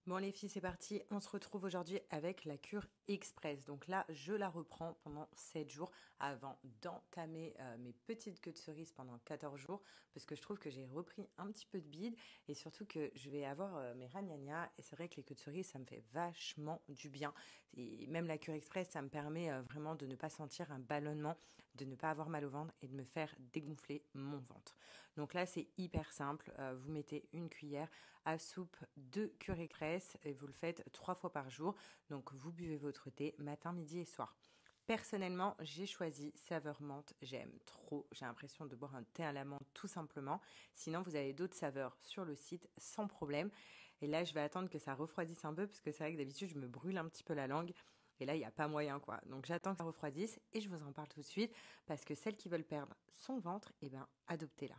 Bon les filles, c'est parti. On se retrouve aujourd'hui avec la cure express. Donc là, je la reprends pendant 7 jours avant d'entamer mes petites queues de cerise pendant 14 jours parce que je trouve que j'ai repris un petit peu de bide et surtout que je vais avoir mes ragnagnas et c'est vrai que les queues de cerise, ça me fait vachement du bien. Et même la cure express, ça me permet vraiment de ne pas sentir un ballonnement, de ne pas avoir mal au ventre et de me faire dégonfler mon ventre. Donc là, c'est hyper simple. Vous mettez une cuillère à soupe de cure express et vous le faites 3 fois par jour. Donc vous buvez votre thé matin, midi et soir. Personnellement, j'ai choisi saveur menthe. J'aime trop. J'ai l'impression de boire un thé à la menthe tout simplement. Sinon, vous avez d'autres saveurs sur le site sans problème. Et là, je vais attendre que ça refroidisse un peu parce que c'est vrai que d'habitude, je me brûle un petit peu la langue. Et là, il n'y a pas moyen quoi. Donc j'attends que ça refroidisse et je vous en parle tout de suite parce que celles qui veulent perdre son ventre, eh ben, adoptez-la.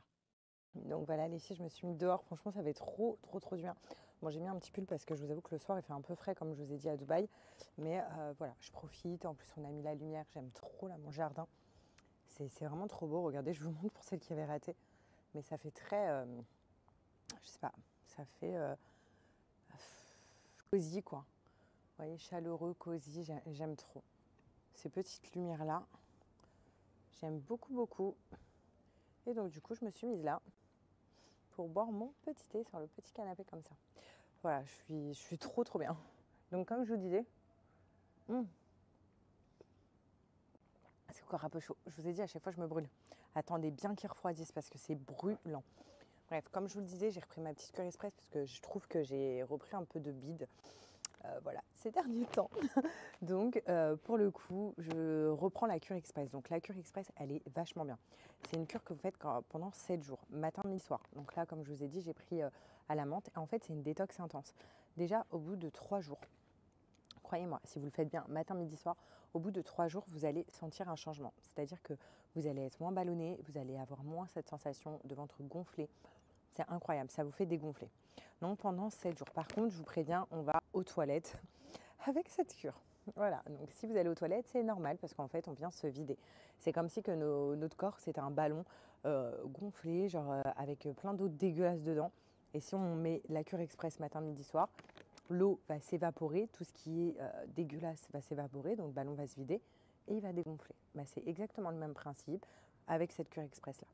Donc voilà, les filles, je me suis mis dehors. Franchement, ça fait trop du bien. Bon, j'ai mis un petit pull parce que je vous avoue que le soir, il fait un peu frais, comme je vous ai dit à Dubaï. Mais voilà, je profite. En plus, on a mis la lumière. J'aime trop là, mon jardin. C'est vraiment trop beau. Regardez, je vous montre pour celles qui avaient raté. Mais ça fait très, je sais pas, ça fait cosy, quoi. Vous voyez, chaleureux, cosy. J'aime trop. Ces petites lumières-là, j'aime beaucoup. Et donc, du coup, je me suis mise là pour boire mon petit thé sur le petit canapé comme ça. Voilà, je suis trop bien. Donc comme je vous disais, c'est encore un peu chaud. Je vous ai dit, à chaque fois, je me brûle. Attendez bien qu'il refroidisse parce que c'est brûlant. Bref, comme je vous le disais, j'ai repris ma petite cure express parce que je trouve que j'ai repris un peu de bide. Voilà, ces derniers temps. Donc, pour le coup, je reprends la cure express. Donc, la cure express, elle est vachement bien. C'est une cure que vous faites pendant 7 jours, matin, midi, soir. Donc là, comme je vous ai dit, j'ai pris à la menthe. Et en fait, c'est une détox intense. Déjà, au bout de 3 jours, croyez-moi, si vous le faites bien matin, midi, soir, au bout de 3 jours, vous allez sentir un changement. C'est-à-dire que vous allez être moins ballonné, vous allez avoir moins cette sensation de ventre gonflé. C'est incroyable, ça vous fait dégonfler. Donc pendant 7 jours. Par contre, je vous préviens, on va aux toilettes avec cette cure. Voilà, donc si vous allez aux toilettes, c'est normal parce qu'en fait, on vient se vider. C'est comme si que notre corps, c'était un ballon gonflé, genre avec plein d'eau dégueulasse dedans. Et si on met la cure express matin, midi, soir, l'eau va s'évaporer, tout ce qui est dégueulasse va s'évaporer, donc le ballon va se vider et il va dégonfler. Bah, c'est exactement le même principe avec cette cure express-là.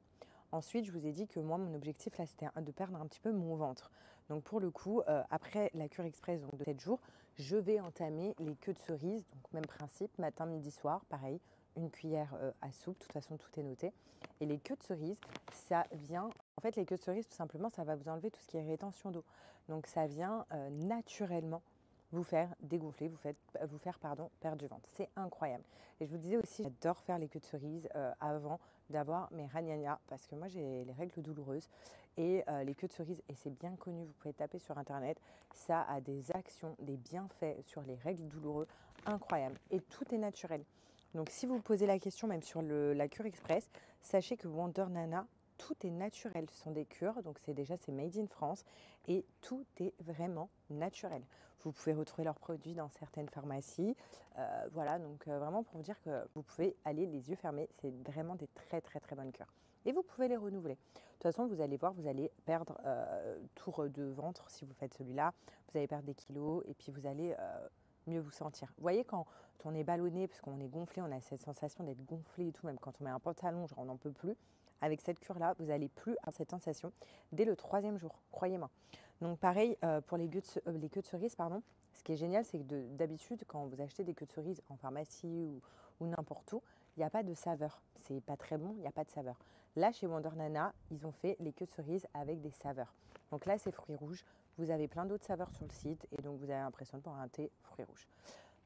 Ensuite, je vous ai dit que moi, mon objectif, là, c'était de perdre un petit peu mon ventre. Donc, pour le coup, après la cure express donc, de 7 jours, je vais entamer les queues de cerise. Donc, même principe, matin, midi, soir, pareil, une cuillère à soupe. De toute façon, tout est noté. Et les queues de cerise, ça vient... En fait, les queues de cerise, tout simplement, ça va vous enlever tout ce qui est rétention d'eau. Donc, ça vient naturellement vous faire dégonfler, vous faire perdre du ventre. C'est incroyable. Et je vous disais aussi, j'adore faire les queues de cerise avant d'avoir mes ragnagnas parce que moi j'ai les règles douloureuses et les queues de cerise, et c'est bien connu, vous pouvez taper sur internet, ça a des actions, des bienfaits sur les règles douloureuses incroyables et tout est naturel. Donc si vous vous posez la question même sur la cure express, sachez que Wonder Nana, tout est naturel, ce sont des cures, donc c'est made in France et tout est vraiment naturel. Vous pouvez retrouver leurs produits dans certaines pharmacies. Voilà, donc vraiment pour vous dire que vous pouvez aller les yeux fermés, c'est vraiment des très bonnes cures. Et vous pouvez les renouveler. De toute façon, vous allez voir, vous allez perdre tour de ventre si vous faites celui-là. Vous allez perdre des kilos et puis vous allez mieux vous sentir. Vous voyez, quand on est ballonné, parce qu'on est gonflé, on a cette sensation d'être gonflé et tout, même quand on met un pantalon, genre on n'en peut plus. Avec cette cure-là, vous n'allez plus avoir cette sensation dès le 3e jour, croyez-moi. Donc pareil, pour les queues de cerise, pardon, ce qui est génial, c'est que d'habitude, quand vous achetez des queues de cerise en pharmacie ou n'importe où, il n'y a pas de saveur. C'est pas très bon, il n'y a pas de saveur. Là, chez Wonder Nana, ils ont fait les queues de cerise avec des saveurs. Donc là, c'est fruits rouges. Vous avez plein d'autres saveurs sur le site et donc vous avez l'impression de boire un thé fruits rouges.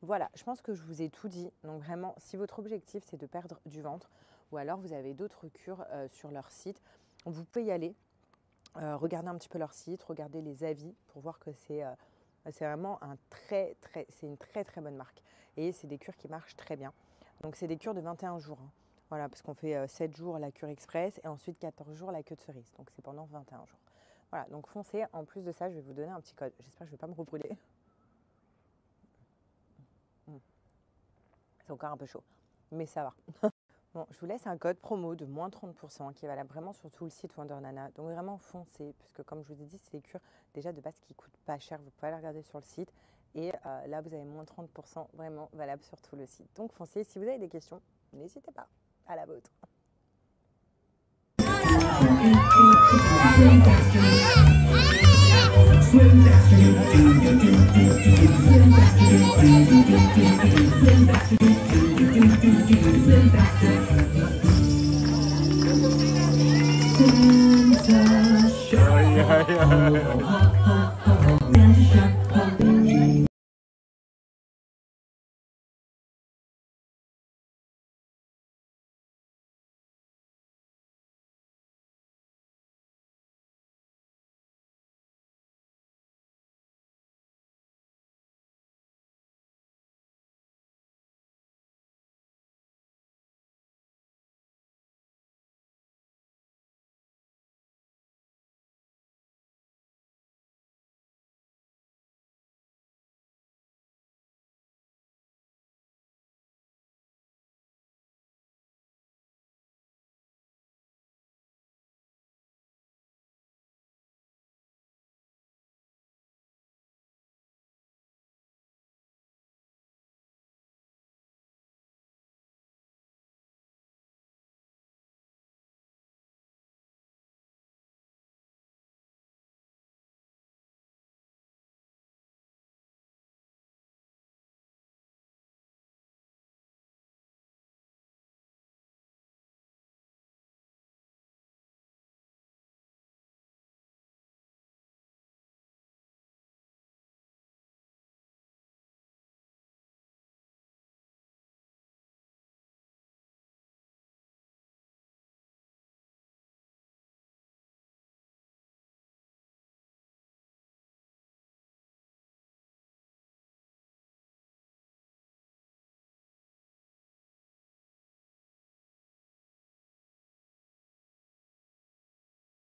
Voilà, je pense que je vous ai tout dit. Donc vraiment, si votre objectif, c'est de perdre du ventre ou alors vous avez d'autres cures sur leur site, vous pouvez y aller. Regardez un petit peu leur site, regardez les avis pour voir que c'est vraiment c'est une très bonne marque. Et c'est des cures qui marchent très bien. Donc c'est des cures de 21 jours. Hein. Voilà, parce qu'on fait 7 jours la cure express et ensuite 14 jours la queue de cerise. Donc c'est pendant 21 jours. Voilà, donc foncez. En plus de ça, je vais vous donner un petit code. J'espère que je ne vais pas me rebrûler. C'est encore un peu chaud, mais ça va. Bon, je vous laisse un code promo de moins 30% qui est valable vraiment sur tout le site Wonder Nana. Donc vraiment foncez, puisque comme je vous ai dit, c'est des cures déjà de base qui ne coûtent pas cher. Vous pouvez aller regarder sur le site. Et là, vous avez moins 30% vraiment valable sur tout le site. Donc foncez. Si vous avez des questions, n'hésitez pas. À la vôtre.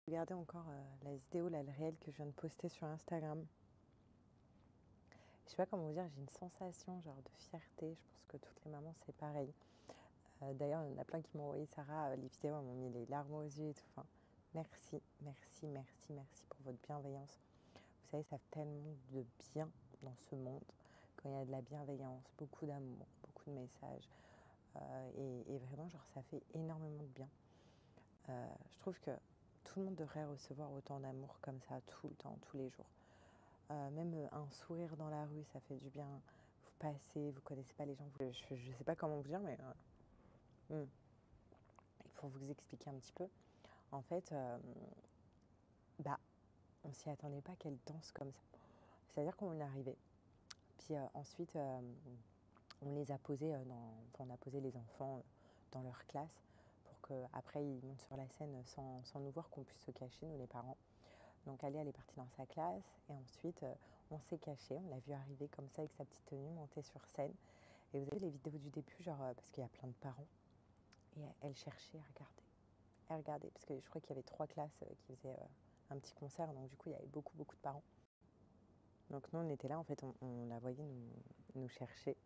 Regardez encore la vidéo, là, le réel que je viens de poster sur Instagram. Je sais pas comment vous dire, j'ai une sensation genre de fierté. Je pense que toutes les mamans, c'est pareil. D'ailleurs, il y en a plein qui m'ont envoyé, Sarah, les vidéos, elles m'ont mis les larmes aux yeux et tout. Enfin, merci, merci, merci, merci pour votre bienveillance. Vous savez, ça fait tellement de bien dans ce monde quand il y a de la bienveillance, beaucoup d'amour, beaucoup de messages. Et vraiment, genre, ça fait énormément de bien. Je trouve que tout le monde devrait recevoir autant d'amour comme ça, tout le temps, tous les jours. Même un sourire dans la rue, ça fait du bien. Vous passez, vous connaissez pas les gens. Je sais pas comment vous dire, mais pour vous expliquer un petit peu, en fait, on s'y attendait pas qu'elle danse comme ça. C'est-à-dire qu'on est arrivé, puis ensuite on les a posés on a posé les enfants dans leur classe pour qu'après ils montent sur la scène sans nous voir, qu'on puisse se cacher, nous les parents. Donc elle est partie dans sa classe et ensuite on s'est caché, on l'a vu arriver comme ça avec sa petite tenue, monter sur scène. Et vous avez les vidéos du début, genre parce qu'il y a plein de parents, et elle cherchait à regarder. Elle regardait, parce que je crois qu'il y avait 3 classes qui faisaient un petit concert, donc du coup il y avait beaucoup de parents. Donc nous on était là, en fait on la voyait nous chercher.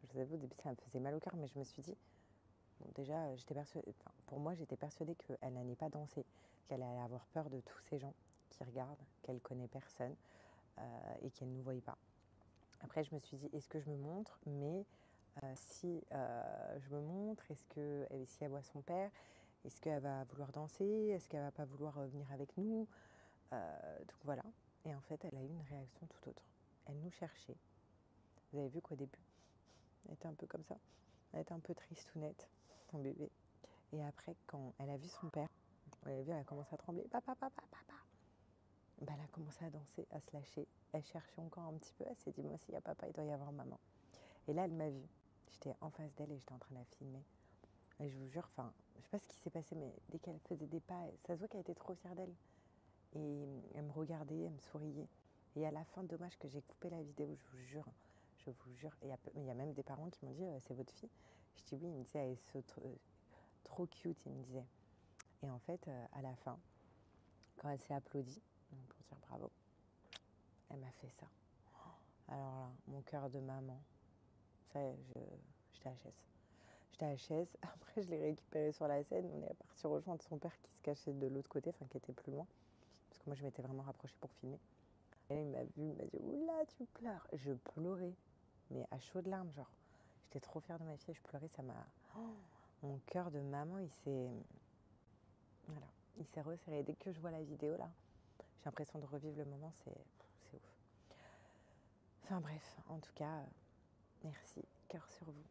Je vous avoue, au début ça me faisait mal au cœur, mais je me suis dit, bon, déjà pour moi j'étais persuadée qu'elle n'allait pas danser, qu'elle allait avoir peur de tous ces gens qui regardent, qu'elle connaît personne et qu'elle ne nous voyait pas. Après je me suis dit, est-ce que je me montre, mais si je me montre, si elle voit son père, est-ce qu'elle va vouloir danser, est-ce qu'elle va pas vouloir venir avec nous, donc voilà. Et en fait, elle a eu une réaction tout autre. Elle nous cherchait. Vous avez vu qu'au début, elle était un peu comme ça. Elle était un peu tristounette, son bébé. Et après, quand elle a vu son père, elle a commencé à trembler. Papa, papa, papa. Ben, elle a commencé à danser, à se lâcher. Elle cherchait encore un petit peu. Elle s'est dit, moi, s'il y a papa, il doit y avoir maman. Et là, elle m'a vue. J'étais en face d'elle et j'étais en train de la filmer. Et je vous jure, je sais pas ce qui s'est passé, mais dès qu'elle faisait des pas, ça se voit qu'elle était trop fière d'elle. Et elle me regardait, elle me souriait. Et à la fin, dommage que j'ai coupé la vidéo, je vous jure. Je vous jure. Et il y a même des parents qui m'ont dit, c'est votre fille? Je dis oui, ils me disaient, elle est trop cute, ils me disaient. Et en fait, à la fin, quand elle s'est applaudie, pour dire bravo, elle m'a fait ça. Alors là, mon cœur de maman, ça, j'étais HS. J'étais à la chaise. Après, je l'ai récupéré sur la scène. On est parti rejoindre son père qui se cachait de l'autre côté, enfin qui était plus loin. Parce que moi, je m'étais vraiment rapprochée pour filmer. Et là, il m'a vu, il m'a dit oula, tu pleures. Je pleurais, mais à chaudes larmes, genre. J'étais trop fière de ma fille, je pleurais, ça m'a. Oh, mon cœur de maman, il s'est. Voilà, il s'est resserré. Dès que je vois la vidéo là, j'ai l'impression de revivre le moment, c'est ouf. Enfin bref, en tout cas, merci, cœur sur vous.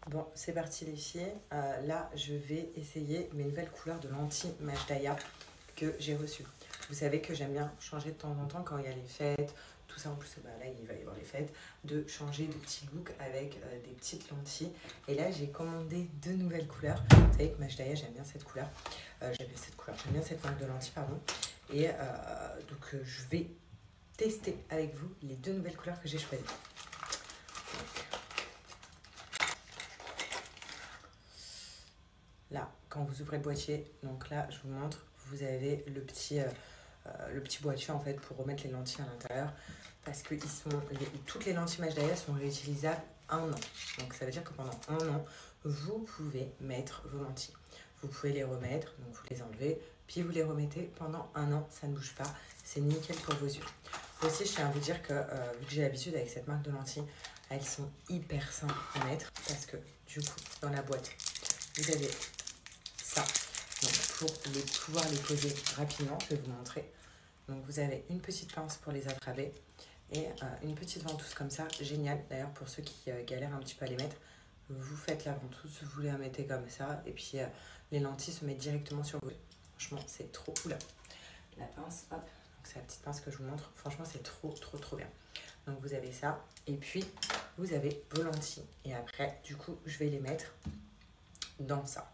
Bon, c'est parti les filles. Là, je vais essayer mes nouvelles couleurs de lentilles Majdaya que j'ai reçues. Vous savez que j'aime bien changer de temps en temps quand il y a les fêtes, tout ça. En plus, bah, là, il va y avoir les fêtes, de changer de petit look avec des petites lentilles. Et là, j'ai commandé 2 nouvelles couleurs. Vous savez que Majdaya, j'aime bien cette couleur. J'aime bien cette marque de lentilles, pardon. Et donc, je vais tester avec vous les 2 nouvelles couleurs que j'ai choisies. Là, quand vous ouvrez le boîtier, donc là, je vous montre, vous avez le petit boîtier en fait pour remettre les lentilles à l'intérieur parce que toutes les lentilles Majdaya sont réutilisables 1 an. Donc ça veut dire que pendant 1 an, vous pouvez mettre vos lentilles. Vous pouvez les remettre, donc vous les enlevez, puis vous les remettez pendant 1 an, ça ne bouge pas, c'est nickel pour vos yeux. Aussi, je tiens à vous dire que vu que j'ai l'habitude avec cette marque de lentilles, elles sont hyper simples à mettre parce que du coup, dans la boîte, vous avez ça. Donc pour pouvoir les poser rapidement, je vais vous montrer. Donc vous avez une petite pince pour les attraper et une petite ventouse comme ça, génial. D'ailleurs pour ceux qui galèrent un petit peu à les mettre, vous faites la ventouse, vous les mettez comme ça et puis les lentilles se mettent directement sur vous. Franchement c'est trop cool. La pince, hop, c'est la petite pince que je vous montre. Franchement c'est trop bien. Donc vous avez ça et puis vous avez vos lentilles et après du coup je vais les mettre dans ça.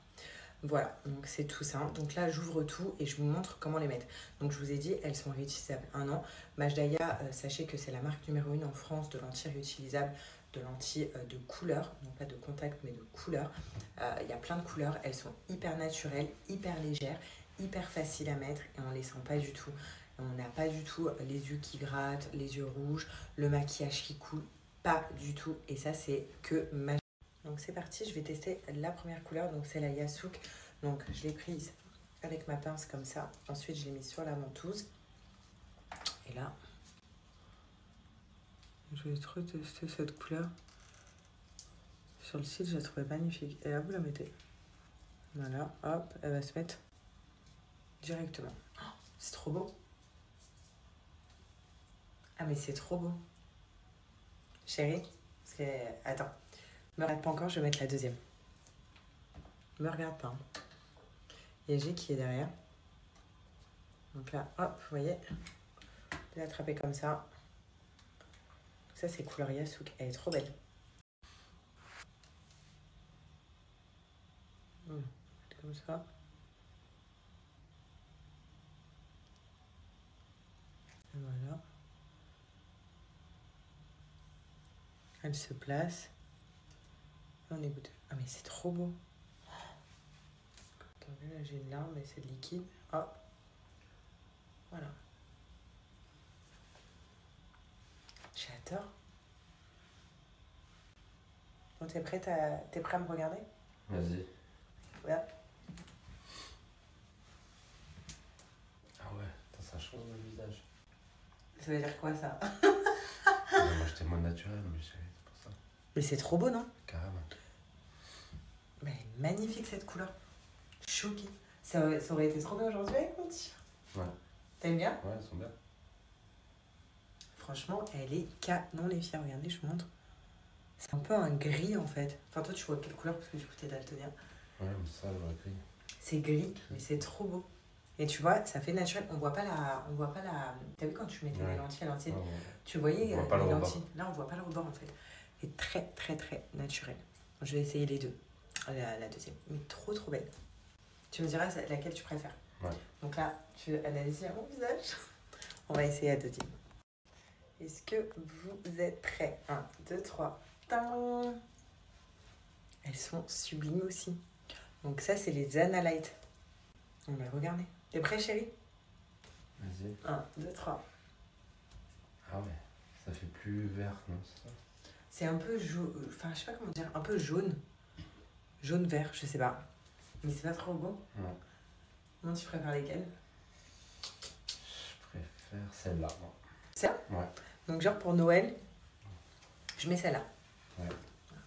Voilà, donc c'est tout ça. Donc là, j'ouvre tout et je vous montre comment les mettre. Donc je vous ai dit, elles sont réutilisables 1 an. Majdaya, sachez que c'est la marque numéro 1 en France de lentilles réutilisables, de lentilles de couleur, non pas de contact, mais de couleur. Il y a plein de couleurs, elles sont hyper naturelles, hyper légères, hyper faciles à mettre et on ne les sent pas du tout. On n'a pas du tout les yeux qui grattent, les yeux rouges, le maquillage qui coule, pas du tout. Et ça, c'est que Majdaya. Donc c'est parti, je vais tester la première couleur, donc c'est la Yassouk. Donc je l'ai prise avec ma pince comme ça. Ensuite je l'ai mise sur la ventouse. Et là, je vais trop tester cette couleur. Sur le site, je la trouvais magnifique. Et là, vous la mettez. Voilà, hop, elle va se mettre directement. Oh, c'est trop beau. Ah mais c'est trop beau. Chérie, parce que... Attends. Me regarde pas encore, je vais mettre la deuxième. Me regarde pas. Il y a G qui est derrière. Donc là, hop, vous voyez, vous l'attrapez comme ça. Ça, c'est couleur Yassouk. Elle est trop belle. Comme ça. Et voilà. Elle se place. Et on égoutte. Ah mais c'est trop beau. T'as vu là j'ai une larme mais c'est de liquide. Hop. Voilà. J'adore. Bon, t'es prêt à me regarder? Vas-y. Voilà. Ah ouais, ça change le visage. Ça veut dire quoi ça? Non, moi j'étais moins naturel, mais c'est pour ça. Mais c'est trop beau, non? Carrément. Mais elle est magnifique cette couleur. Choquée. Ça aurait été trop bien aujourd'hui avec mon t-shirt. Ouais. T'aimes bien? Ouais, elles sont bien. Franchement, elle est canon les filles. Regardez, je vous montre. C'est un peu un gris en fait. Enfin, toi, tu vois quelle couleur parce que du coup, t'es daltonien. Ouais, mais ça, j'aurais pris. C'est gris, mais c'est trop beau. Et tu vois, ça fait naturel. On voit pas la. T'as vu quand tu mettais les lentilles à l'ancienne, tu voyais on voit pas les le lentilles. Là, on voit pas le rebord en fait. C'est très naturel. Je vais essayer les deux. La deuxième. Mais trop belle. Tu me diras laquelle tu préfères. Ouais. Donc là, tu analyses mon visage. On va essayer la deuxième. Est-ce que vous êtes prêts? 1, 2, 3, Tadam! Elles sont sublimes aussi. Donc ça, c'est les Analyte. On va regarder. T'es prêt, chérie? Vas-y. 1, 2, 3. Ah ouais, ça fait plus vert, non, c'est ça? C'est un peu jaune, enfin je sais pas comment dire, un peu jaune. Jaune-vert, je sais pas. Mais c'est pas trop beau. Non. Comment tu préfères lesquelles? Je préfère celle-là. Ça? Ouais. Donc genre pour Noël, je mets celle-là. Ouais.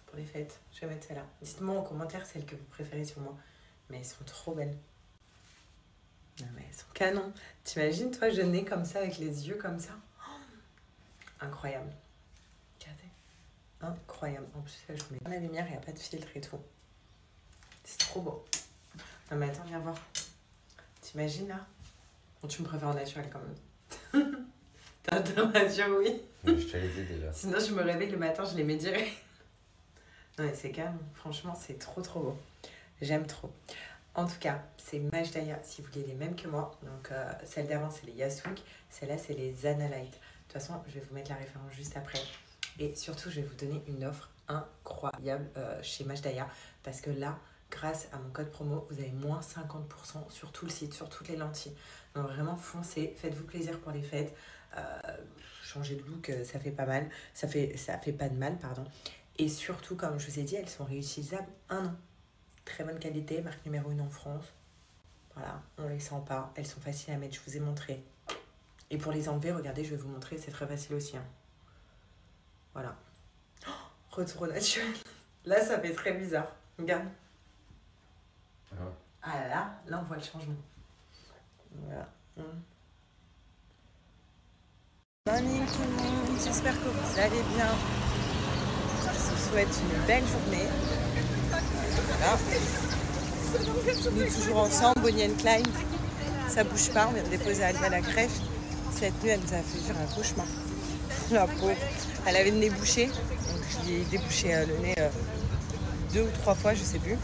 Pour les fêtes, je vais mettre celle-là. Dites-moi en commentaire celle que vous préférez sur moi. Mais elles sont trop belles. Non mais elles sont canon. T'imagines toi je nais comme ça avec les yeux comme ça? Oh, incroyable. Regardez. Incroyable. En plus là je vous mets la lumière, il n'y a pas de filtre et tout. C'est trop beau. Non mais attends, viens voir. T'imagines là? Bon, tu me préfères en naturel quand même. T'as nature, oui. Mais je te l'ai dit déjà. Sinon je me réveille le matin, je les mets direct. Non mais c'est calme. Franchement c'est trop beau. J'aime trop. En tout cas, c'est Majdaya, si vous voulez les mêmes que moi. Donc, celle d'avant, c'est les Yassouk. Celle-là, c'est les Analyte. De toute façon, je vais vous mettre la référence juste après. Et surtout, je vais vous donner une offre incroyable chez Majdaya. Parce que là, grâce à mon code promo, vous avez moins 50% sur tout le site, sur toutes les lentilles. Donc, vraiment, foncez. Faites-vous plaisir pour les fêtes. Changer de look, ça fait pas mal. Ça fait pas de mal, pardon. Et surtout, comme je vous ai dit, elles sont réutilisables 1 an. Très bonne qualité, marque numéro 1 en France. Voilà, on les sent pas. Elles sont faciles à mettre, je vous ai montré. Et pour les enlever, regardez, je vais vous montrer, c'est très facile aussi. Hein. Voilà. Oh, retour au naturel. Là, ça fait très bizarre. Regarde. Ah ouais. Ah là on voit le changement. Voilà. Morning tout le monde, j'espère que vous allez bien. Je vous souhaite une belle journée. Voilà. Nous toujours ensemble, Bonnie & Clyde. Ça bouge pas, on vient de déposer Ali à la crèche. Cette nuit, elle nous a fait vivre un cauchemar. La pauvre. Elle avait le nez bouché, donc je lui ai débouché le nez 2 ou 3 fois, je sais plus.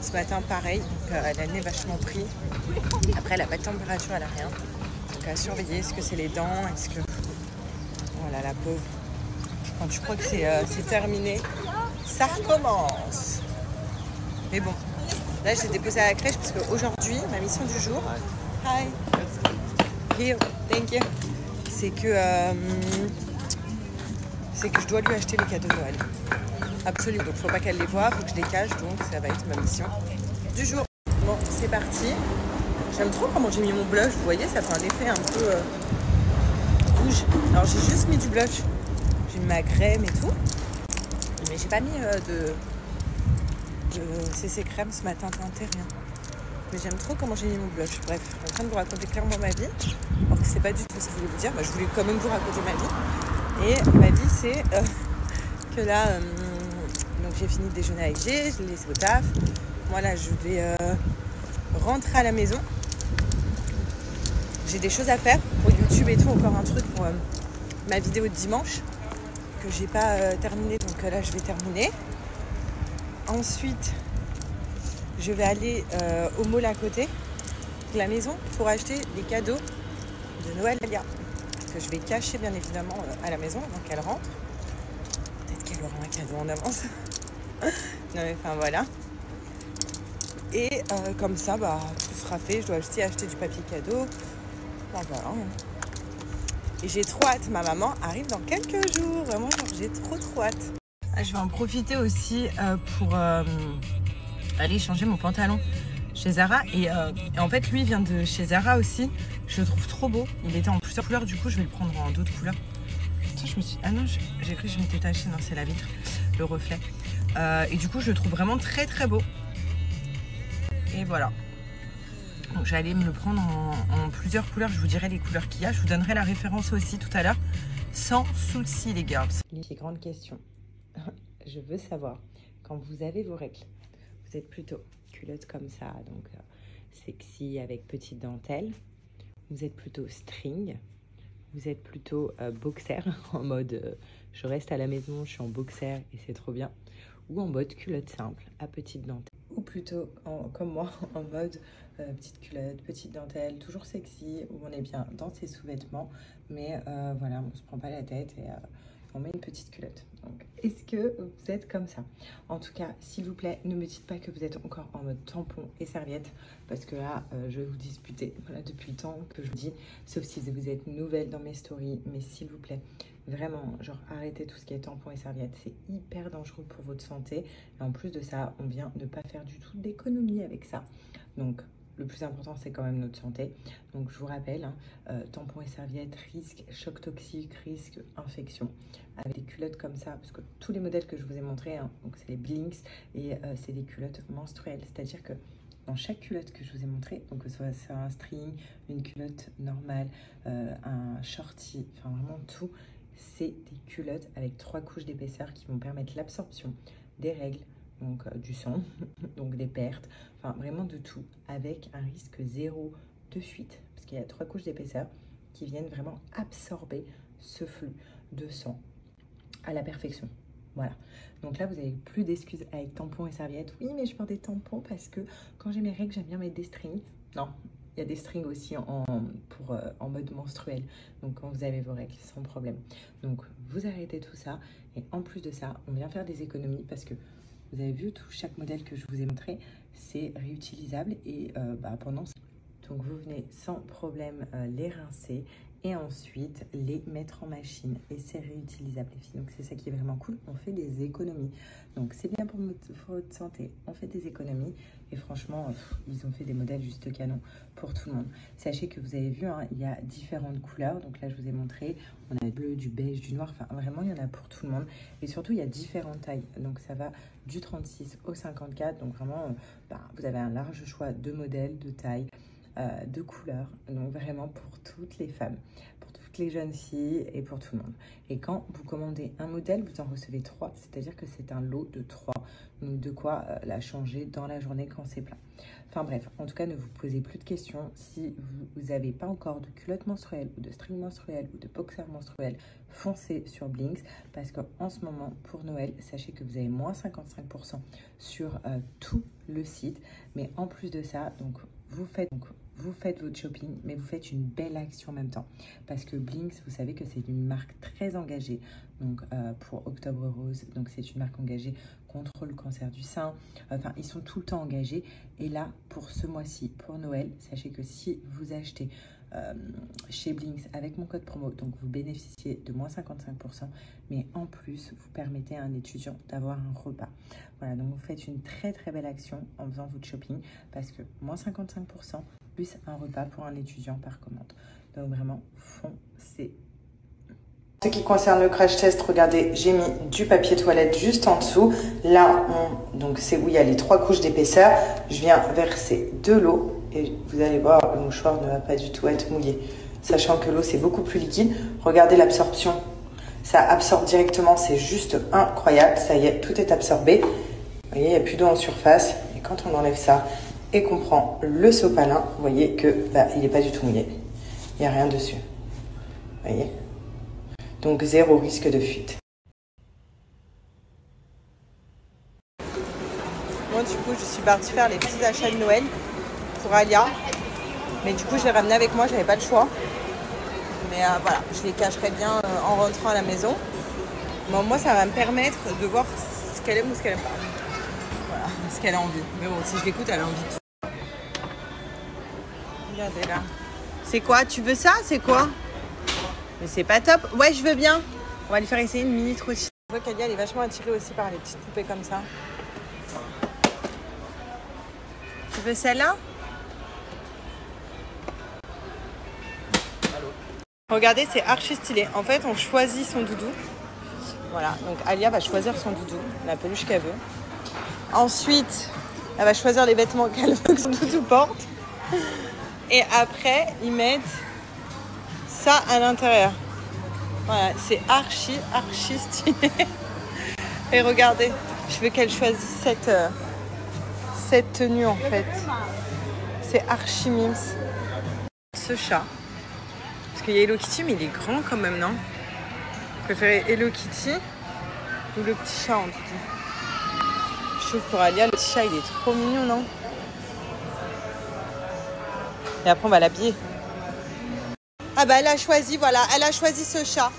Ce matin, pareil, donc elle a le nez vachement pris. Après, elle n'a pas de température, elle n'a rien. Donc à surveiller, est-ce que c'est les dents, est-ce que... Voilà, la pauvre. Quand tu crois que c'est terminé, ça recommence. Mais bon, là j'ai déposé à la crèche parce qu'aujourd'hui, ma mission du jour, hi, here, thank you, c'est que je dois lui acheter les cadeaux de Noël. Absolument, donc faut pas qu'elle les voie, faut que je les cache, donc ça va être ma mission du jour. Bon, c'est parti. J'aime trop comment j'ai mis mon blush, vous voyez, ça fait un effet un peu rouge. Alors j'ai juste mis du blush, j'ai mis ma crème et tout, mais j'ai pas mis de CC crème ce matin, teinté, rien. Mais j'aime trop comment j'ai mis mon blush. Bref, je suis en train de vous raconter clairement ma vie, alors que c'est pas du tout ce que je voulais vous dire. Bah, je voulais quand même vous raconter ma vie. Et ma vie, c'est que là, donc j'ai fini de déjeuner avec G, je l'ai laissé au taf. Moi là, je vais rentrer à la maison. J'ai des choses à faire pour YouTube et tout, encore un truc pour ma vidéo de dimanche que j'ai pas terminé, donc là je vais terminer. Ensuite, je vais aller au mall à côté de la maison pour acheter les cadeaux de Noël à Lia. Que je vais cacher bien évidemment à la maison avant qu'elle rentre. Peut-être qu'elle aura un cadeau en avance. Non mais enfin voilà. Et comme ça, bah, tout sera fait. Je dois aussi acheter du papier cadeau. Enfin, voilà. Et j'ai trop hâte. Ma maman arrive dans quelques jours. Vraiment, j'ai trop hâte. Je vais en profiter aussi pour aller changer mon pantalon chez Zara. Et en fait, lui vient de chez Zara aussi. Je le trouve trop beau. Il était en plusieurs couleurs. Du coup, je vais le prendre en d'autres couleurs. Ça, je me suis... Ah non, j'ai cru que je m'étais tachée. Non, c'est la vitre, le reflet. Et du coup, je le trouve vraiment très beau. Et voilà. Donc, j'allais me le prendre en plusieurs couleurs. Je vous dirai les couleurs qu'il y a. Je vous donnerai la référence aussi tout à l'heure. Sans souci, les girls. Les grandes questions. Je veux savoir, quand vous avez vos règles, vous êtes plutôt culotte comme ça, donc sexy avec petite dentelle. Vous êtes plutôt string. Vous êtes plutôt boxer, en mode je reste à la maison, je suis en boxer et c'est trop bien. Ou en mode culotte simple, à petite dentelle. Ou plutôt, comme moi, en mode petite culotte, petite dentelle, toujours sexy, où on est bien dans ses sous-vêtements. Mais voilà, on ne se prend pas la tête et on met une petite culotte. Donc, est-ce que vous êtes comme ça? En tout cas, s'il vous plaît, ne me dites pas que vous êtes encore en mode tampon et serviette, parce que là, je vais vous disputer. Voilà, depuis le temps que je vous dis, sauf si vous êtes nouvelle dans mes stories, mais s'il vous plaît, vraiment, genre, arrêtez tout ce qui est tampon et serviette. C'est hyper dangereux pour votre santé. Et en plus de ça, on vient de pas faire du tout d'économie avec ça. Donc, le plus important, c'est quand même notre santé. Donc, je vous rappelle, hein, tampons et serviettes, risque choc toxique, risque infection. Avec des culottes comme ça, parce que tous les modèles que je vous ai montrés, hein, donc c'est les Blinks et c'est des culottes menstruelles. C'est-à-dire que dans chaque culotte que je vous ai montré, donc que ce soit un string, une culotte normale, un shorty, enfin vraiment tout, c'est des culottes avec 3 couches d'épaisseur qui vont permettre l'absorption des règles, donc du sang, donc des pertes, enfin vraiment de tout, avec un risque zéro de fuite, parce qu'il y a 3 couches d'épaisseur qui viennent vraiment absorber ce flux de sang à la perfection. Voilà, donc là vous n'avez plus d'excuses avec tampons et serviettes. Oui, mais je porte des tampons parce que quand j'ai mes règles, j'aime bien mettre des strings. Non, il y a des strings aussi en mode menstruel, donc quand vous avez vos règles, sans problème. Donc vous arrêtez tout ça, et en plus de ça, on vient faire des économies parce que vous avez vu, chaque modèle que je vous ai montré, c'est réutilisable et pendant... Donc vous venez sans problème les rincer et ensuite les mettre en machine et c'est réutilisable les filles. Donc c'est ça qui est vraiment cool, on fait des économies. Donc c'est bien pour votre santé, on fait des économies et franchement ils ont fait des modèles juste canon pour tout le monde. Sachez que vous avez vu, hein, il y a différentes couleurs, donc là je vous ai montré, on a du bleu, du beige, du noir, enfin vraiment il y en a pour tout le monde et surtout il y a différentes tailles, donc ça va du 36 au 54, donc vraiment vous avez un large choix de modèles, de tailles, de couleurs, donc vraiment pour toutes les femmes, pour toutes les jeunes filles et pour tout le monde. Et quand vous commandez un modèle, vous en recevez 3, c'est-à-dire que c'est un lot de 3, donc de quoi la changer dans la journée quand c'est plein. Enfin bref, en tout cas, ne vous posez plus de questions. Si vous n'avez pas encore de culotte menstruelle ou de string menstruel ou de boxer menstruel, foncez sur Blinks parce qu'en ce moment, pour Noël, sachez que vous avez moins 55% sur tout le site. Mais en plus de ça, donc vous faites votre shopping, mais vous faites une belle action en même temps. Parce que Blinks, vous savez que c'est une marque très engagée. Donc, pour Octobre Rose, donc c'est une marque engagée contre le cancer du sein. Enfin, ils sont tout le temps engagés. Et là, pour ce mois-ci, pour Noël, sachez que si vous achetez chez Blinks avec mon code promo, donc vous bénéficiez de moins 55%, mais en plus, vous permettez à un étudiant d'avoir un repas. Voilà, donc vous faites une très très belle action en faisant votre shopping parce que moins 55% plus un repas pour un étudiant par commande. Donc vraiment, foncez. Ce qui concerne le crash test, regardez, j'ai mis du papier toilette juste en dessous. Là, donc c'est où il y a les 3 couches d'épaisseur. Je viens verser de l'eau et vous allez voir, le mouchoir ne va pas du tout être mouillé. Sachant que l'eau, c'est beaucoup plus liquide. Regardez l'absorption. Ça absorbe directement, c'est juste incroyable. Ça y est, tout est absorbé. Vous voyez, il n'y a plus d'eau en surface. Et quand on enlève ça et qu'on prend le sopalin, vous voyez que il n'est pas du tout mouillé. Il n'y a rien dessus. Vous voyez ? Donc, zéro risque de fuite. Moi, du coup, je suis partie faire les petits achats de Noël pour Alia. Mais du coup, je l'ai ramené avec moi, j'avais pas le choix. Mais voilà, je les cacherai bien en rentrant à la maison. Bon, moi, ça va me permettre de voir ce qu'elle aime ou ce qu'elle aime pas. Voilà, ce qu'elle a envie. Mais bon, si je l'écoute, elle a envie de tout. Regardez là. C'est quoi? Tu veux ça? C'est quoi? Mais c'est pas top. Ouais, je veux bien. On va lui faire essayer une mini trottinette. Je vois qu'Alia, elle est vachement attirée aussi par les petites poupées comme ça. Tu veux celle-là? Regardez, c'est archi stylé. En fait, on choisit son doudou. Voilà, donc Alia va choisir son doudou, la peluche qu'elle veut. Ensuite, elle va choisir les vêtements qu'elle veut que son doudou porte. Et après, ils mettent ça à l'intérieur. Voilà, c'est archi stylé. Et regardez, je veux qu'elle choisisse cette tenue en fait. C'est archi mimes. Ce chat. Parce qu'il y a Hello Kitty, mais il est grand quand même, non? Vous préférez Hello Kitty ou le petit chat en tout cas? Je trouve pour Alia, le petit chat, il est trop mignon, non? Et après, on va l'habiller. Ah bah elle a choisi, voilà, elle a choisi ce chat.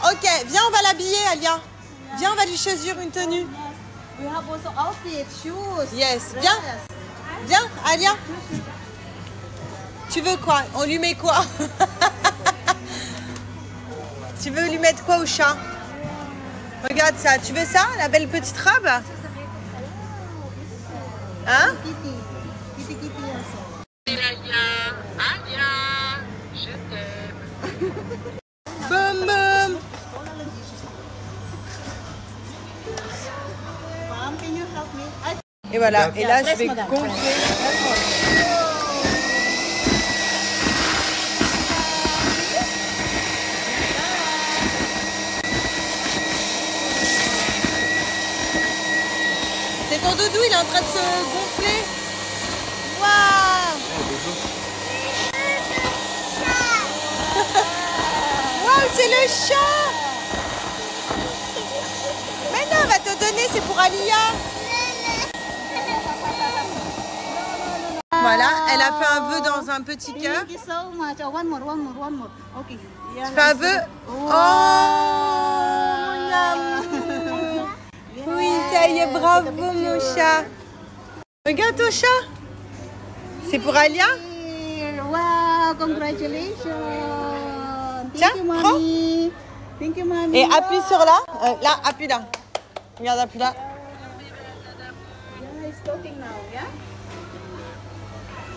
Ok, viens, on va l'habiller, Alia. Viens, on va lui choisir une tenue. We have also outfit, shoes. Yes, viens. Viens, Alia. Tu veux quoi? On lui met quoi? Tu veux lui mettre quoi au chat? Regarde ça. Tu veux ça, la belle petite robe? Hein? Kitty. Kitty Kitty also. Je t'aime. Boum boum. Mom, can you help me? Et voilà. Et là, je Presse, vais madame, gonfler. C'est ton doudou, il est en train de se gonfler. Waouh! Waouh, c'est le chat! Mais non, on va te donner, c'est pour Alia. Voilà, elle a fait un vœu dans un petit cœur. Thank you so much. Oh, one more. Okay. Tu fais un vœu? Oh, mon amour. Oui, ça y est, bravo mon chat. Regarde ton chat. C'est pour Alia? Wow, congratulations. Tiens, Thank you, mommy. Thank you, mommy. Et appuie sur là. Là, appuie là. Regarde, appuie là. Yeah, it's talking now, yeah?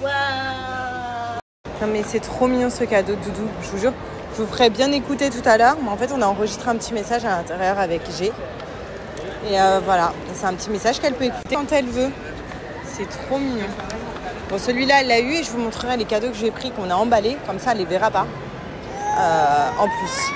Wow. Non mais c'est trop mignon ce cadeau de doudou, je vous jure. Je vous ferai bien écouter tout à l'heure, mais en fait on a enregistré un petit message à l'intérieur avec G. Et voilà, c'est un petit message qu'elle peut écouter quand elle veut. C'est trop mignon. Bon, celui-là elle l'a eu et je vous montrerai les cadeaux que j'ai pris, qu'on a emballés, comme ça elle les verra pas. En plus.